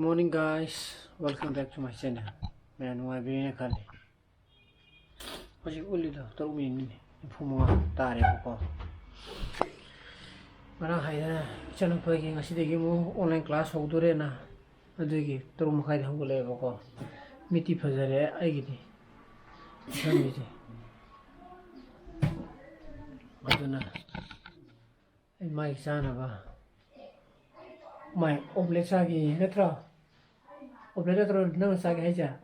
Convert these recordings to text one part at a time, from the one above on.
morning guys, welcome back to my channel. Man, why being a collie? What's it only the mean from Tare? But I had a channel playing a city online class hold to Rena. I dig it through my whole level. Mitty Pazare, I get it. I don't know. My son of a my obletsagi letra. Obletra no sagaja.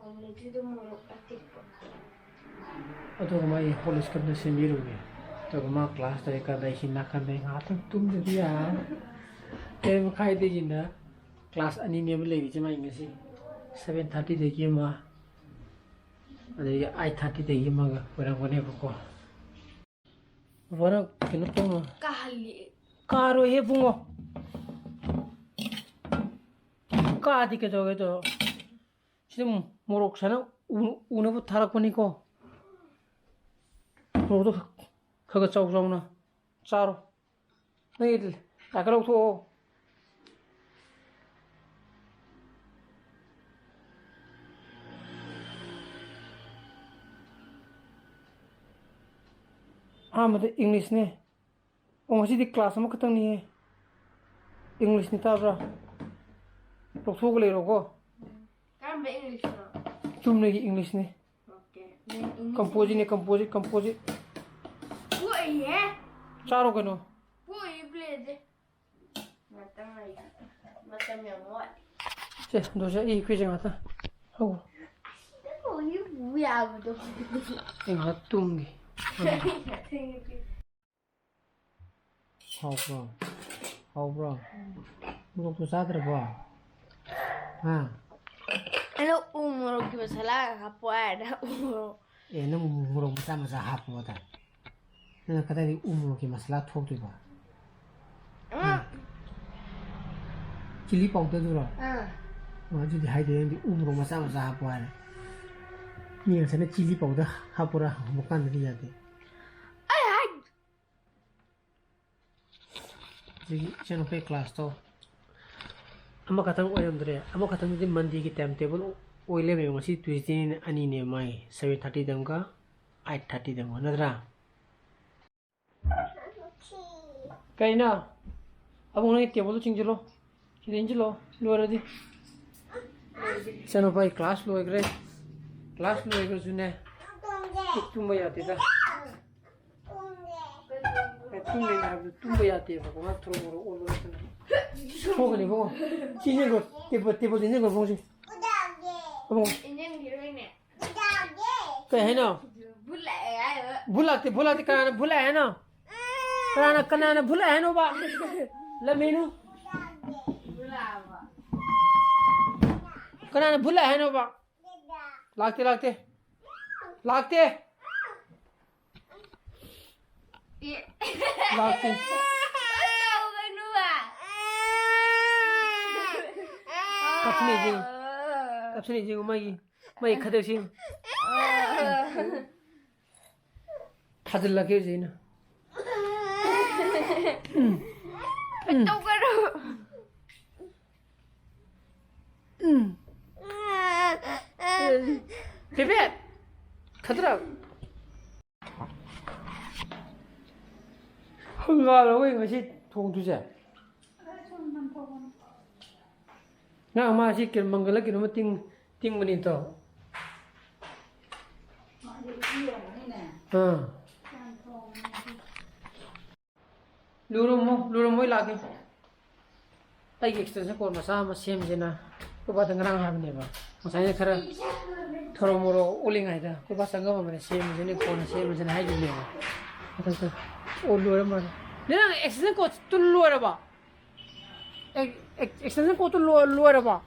Atau my holy scripture semiru. Togma class dari kada hinakan dengan atur tum jadi ya. Em kai de jinda class ani ne bele cuma ingasi 7:30 de kima. Ada 8:30 de kima ga orang kone buko. Orang kena pungo. Kali. Karo he pungo. Kadi ke joge to. 지금 모록 사나 우네부 타락보니까 모두 그거 짜오잖아 짜로 내일 나가라고 아무도 잉글리시네 어머시디 클래스 뭐 그땅니 잉글리시니 따브라 록소글 이러고 Kan English no. Cuma lagi English ni. Okay. Composite ni composite. What ye? Caro kano. What you play de? Mata yang what? Cek, dosa i kuis yang apa? Oh, Oh, you buya betul. yang hatung ni. How bro? Belum tu sadar bro. Ha. Ano umur kita salah apa ada umur. Ini umur kita masa hap mata. Ini kata di umur kita masalah thok tu ba. Cili pau tu tu lah. Jadi hai dia di umur masa hap ada. Ni yang sana cili pau dah hap orang bukan dia jadi. Ay. Jadi channel pe kelas tu. Amo katang oyam dre amo katang di mandi ki timetable oile me masi Tuesday ani ne mai 7:30 danga 8:30 danga nadra kaina abong ni table chingjilo chingjilo luar di chano pai class lo egre june tumba yate ta tumba yate ba ko thro ro olo Fogo ni fogo. Sini go. Tipo ini go fogo. Fogo. Ini ni. Kaya na. Bulak kana bula hai na. Kana bula hai no ba. La menu. Kana bula hai no ba. Lagte. Iya. Lagte. Kapsini jing mai khadar sing khadar lage jina Tahu kan? Bebek khadar hanga lo wei ngasi thong tu ja Nah, masih kira manggala kira ting meni to. Lurumo lagi. Ay extension ko masama same jena. Ko ba tangrang habne ba. Masanya kara thoromoro uling aida. Ko ba sangga ma same jene ko na same jena hai jene ba. Ata o lurumo. Nena extension ko tulluara ba. Extension ko luar ba?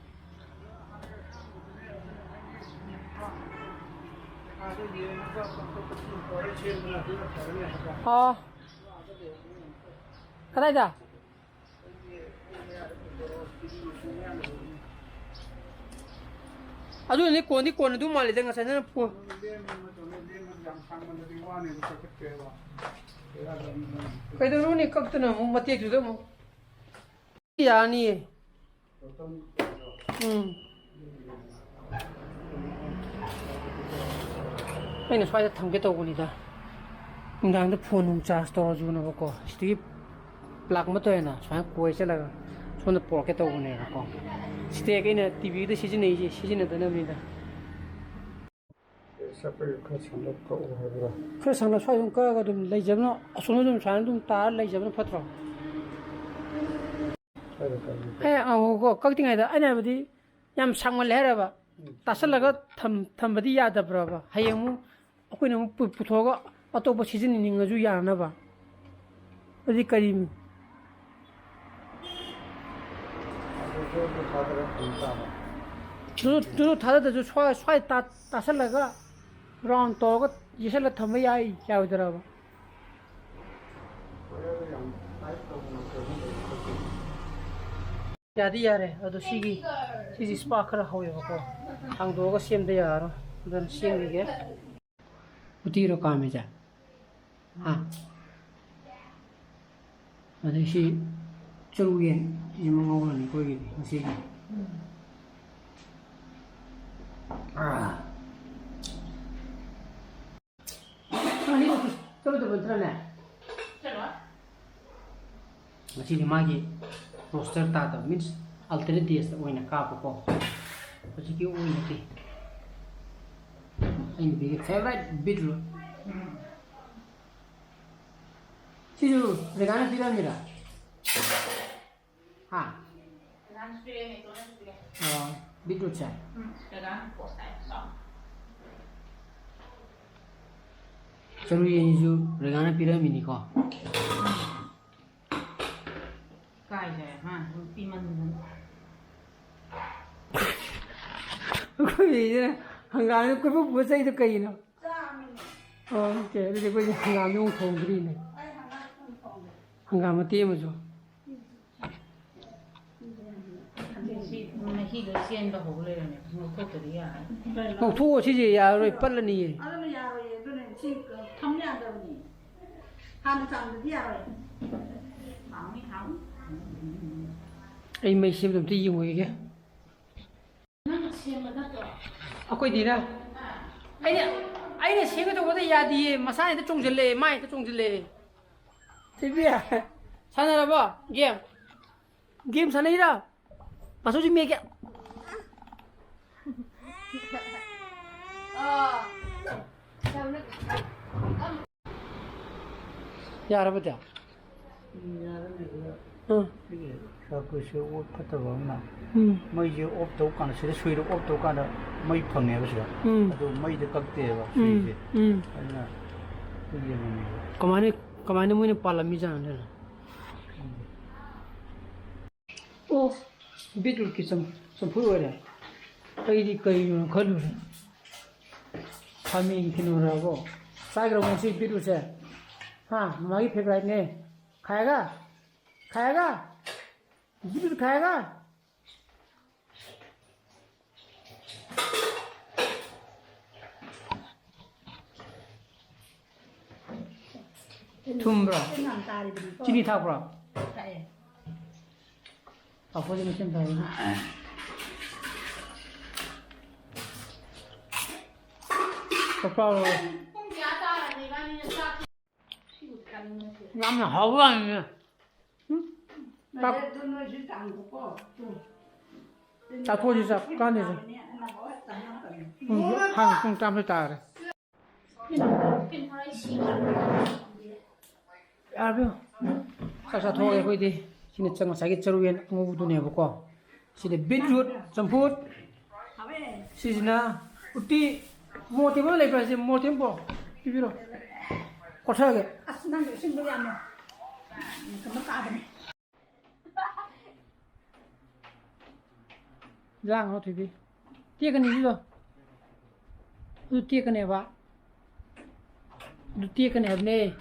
Kada ida? Aduh ni koni tu mali dengan sana pun. Kaya tu ni kau tu na mati aku tu mo. Ya ni. ꯑꯩꯅ ꯁ꯭ꯋꯥꯏꯗ ꯊꯝꯒꯦ ꯇꯧꯕꯅꯤꯗ ꯅꯨꯡꯗꯥꯡꯗ phone ꯅꯨꯡ charge ꯇꯧꯔꯁꯨꯅꯕꯀꯣ ꯁꯤꯗꯒꯤ ꯄ꯭ꯂꯥꯛ ꯑꯃ ꯇꯧꯔꯦꯅ ꯁꯨꯃꯥꯏꯅ ꯀꯣꯏ ꯆꯠꯂꯒ ꯁꯣꯝꯗ ꯄꯣꯔꯛꯀꯦ ꯇꯧꯕꯅꯦꯕꯀꯣ ꯁꯤꯗꯩ ꯑꯩꯅ ꯇꯤꯚꯤꯗ ꯁꯤꯖꯤꯟꯅꯩꯁꯦ ꯁꯤꯖꯤꯟꯅꯗꯅꯕꯅꯤꯗ ꯈꯔ ꯁꯪꯅ ꯁ꯭ꯋꯥꯏ ꯑꯗꯨꯝ ꯀꯛꯑꯒ ꯑꯗꯨꯝ ꯂꯩꯖꯕꯅ ꯑꯁꯣꯝꯗ ꯑꯗꯨꯝ ꯁꯨꯃꯥꯏꯅ ꯑꯗꯨꯝ ꯇꯥꯔ ꯂꯩꯖꯕꯅ ꯐꯠꯇ꯭ꯔꯣ ꯀꯣ ꯀꯛꯇ꯭ꯔꯤꯉꯩꯗ ꯑꯩꯅ ꯍꯥꯏꯕꯗꯤ ꯌꯥꯝ ꯁꯥꯡꯃꯜꯂꯦ ꯍꯥꯏꯔꯕ ꯇꯥꯁꯜꯂꯒ ꯊꯝꯕꯗꯤ ꯌꯥꯗꯕ꯭ꯔꯕ ꯍꯌꯦꯡ ꯑꯃꯨꯛ ꯑꯩꯈꯣꯏꯅ ꯑꯃꯨꯛ ꯄꯨꯊꯣꯛꯑꯒ ꯑꯇꯣꯞꯄ ꯁꯤꯖꯤꯟꯅꯅꯤꯡꯉꯁꯨ ꯌꯥꯅꯕ ꯑꯗꯨꯗꯤ ꯀꯔꯤ ꯗꯨ ꯊꯥꯗꯗ꯭ꯔꯁꯨ ꯁ꯭ꯋꯥꯏ ꯇꯥꯁꯜꯂꯒ ꯔꯥꯎꯟ ꯇꯧꯔꯒ ꯌꯦꯁꯜꯂꯒ ꯊꯝꯕ ꯌꯥꯔꯣꯏꯗ꯭ꯔꯕ ꯌꯥꯗꯤ ꯌꯥꯔꯦ ꯑꯗꯣ ꯁꯤꯁꯤ ꯁ꯭ꯄꯥꯔꯛ ꯈꯔ ꯍꯧꯋꯦꯕꯀꯣ ꯍꯥꯡꯗꯣꯛꯑꯒ ꯁꯦꯝꯗ ꯌꯥꯔꯣꯏ ꯑꯗꯨꯅ ꯁꯦꯝꯈꯤꯒꯦ ꯎꯇꯤꯔꯣ ꯀꯥꯝꯃꯤꯁꯦ ꯑꯗꯩ ꯁꯤ ꯆꯔꯨ ꯌꯦꯟ ꯁꯤꯃ ꯉꯧꯔꯅꯤ ꯑꯩꯈꯣꯏꯒꯤꯗꯤ ꯉꯁꯤꯒꯤ ꯆꯠꯂꯣꯏꯗꯕ ꯅꯠꯇ꯭ꯔꯅꯦ ꯉꯁꯤꯗꯤ ꯃꯥꯒꯤ ꯔꯣꯁꯇꯔ ꯇꯥꯗꯕ ꯃꯤꯟꯁ ꯑꯜꯇꯔꯅꯦꯠ ꯗꯦꯖꯇ ꯑꯣꯏꯅ ꯀꯥꯞꯄꯀꯣ ꯍꯧꯖꯤꯛꯀꯤ ꯑꯣꯏꯅꯗꯤ ꯑꯩ ꯅꯨꯄꯤꯒꯤ favourite beetroot 시주 레가나 피랍니다. 하. 비트루트. 저로 얘기주 레가나 피라미니까. 까이제 하 삐만 그 이제 한가는 그거 뭐사이도 까이나. 오케이. 이제 그 한가는 통들이네. 한가마 띄어줘. 희도 시엔도 호글레네 노토들이야 투어 시지 야로 빨라니. 아니면 야로에 그는 지금 탐내한다니 하는 사람들이 야로에 마음이 강. Ai mày xem làm gì ngồi kìa. Quay đi nào. Anh này xem cái đồ có thể ra đi mà sao này nó trông chân lệ mai nó trông chân lệ. Thế bây giờ sao này là bao game sao này đâu mà số chim kìa. Dạ rồi bây 그 옷 파트가 없나? 뭐이 옷도 없거나 수위로 옷도 없거나 뭐 펑네 보시오. 또 뭐이도 깍대요. 수위지. 아니나 그게 뭐니? Kemana mau ini pala misalnya. Oh, betul kisam sempurna ada. Kayak kalau kami kini rago. Saya kalau masih betul saya. हाँ हमारी favourite ने खाएगा खाएगा बिल्कुल खाएगा तुम ब्रा चीनी था ब्रा आप वो जिसमें था ना तो làm là hậu anh ta thôi thì sao con thì sao hàng không trăm ta rồi à biết sao thôi thôi đi xin chăng mà cái chữ viên ngu tu này bố xin beetroot champut xin na uti mua thì mới lấy phải gì mua thêm bò biết rồi có sao kìa 난 요즘 그래 안 해. 그만 까버네. Giang nó thì đi tiếc cái này rồi tôi tiếc cái này bạn tôi tiếc cái này này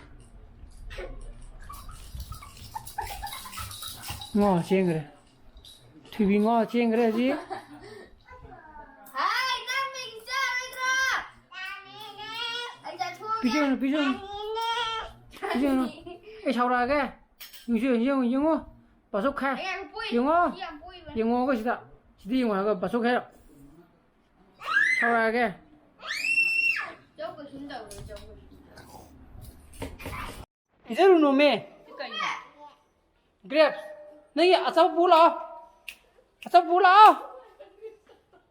ngò chiên rồi thì vì ngò chiên cái gì bây giờ cái sau ra cái dùng chưa bảo xúc khai dùng ngô cái gì đó 시디 영화가 바속해요. 사와게. 저거 준다고요, 저거. 이제로 놈에. 그래. 너희 아싸 불러. 아싸 불러.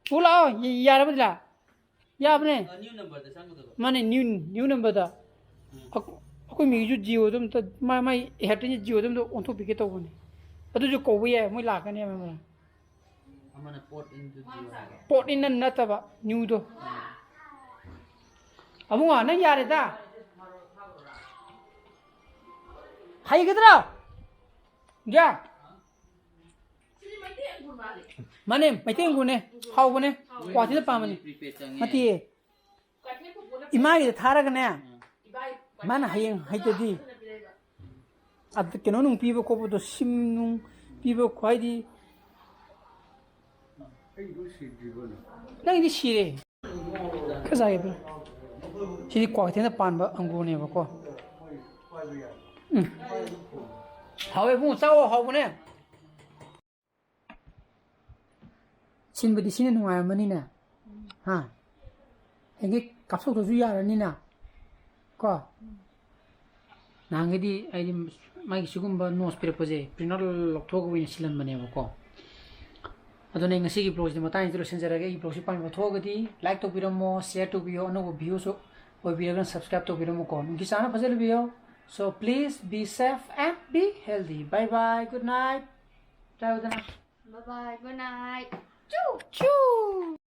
불러. 야라버들아. 야버네. new number the sang the माने new number दा अको मिजु जियो दम त माई हेटिन जियो दम तो ओंथो पिके तो बने अदु जो कोबे है मोय लाकने है amana port into the पोट इन नतबा न्यू दो अमुआ न यारे दा हाय गदरा या माने मैते गुने हाउ बने क्वाथि पामने prepaid chang मति इमागी थारगने माना हयें हाइतदी अब केनो नुं पीबो कोबो सिम नुं पीबो ख्वाइदी नंगी सिरे खजागे बे सिदि क्वाथेना पानबा अंगुने बको हावे बु चाओ हावबने सिनबदि सिने नुआयमनिना हा हेंगे kapsoktosu yaranina ko nangedi ai mai sigumba nos pirepoje printer lokthog win silan bane ko adone ngasi gi blog di matai intro senjara ge blog si pan thogadi like to biramo share to bio no view so oi video subscribe to biramo ko ngi sana phajal bio so please be safe and be healthy bye bye good night ciao dana Bye bye, good night. choo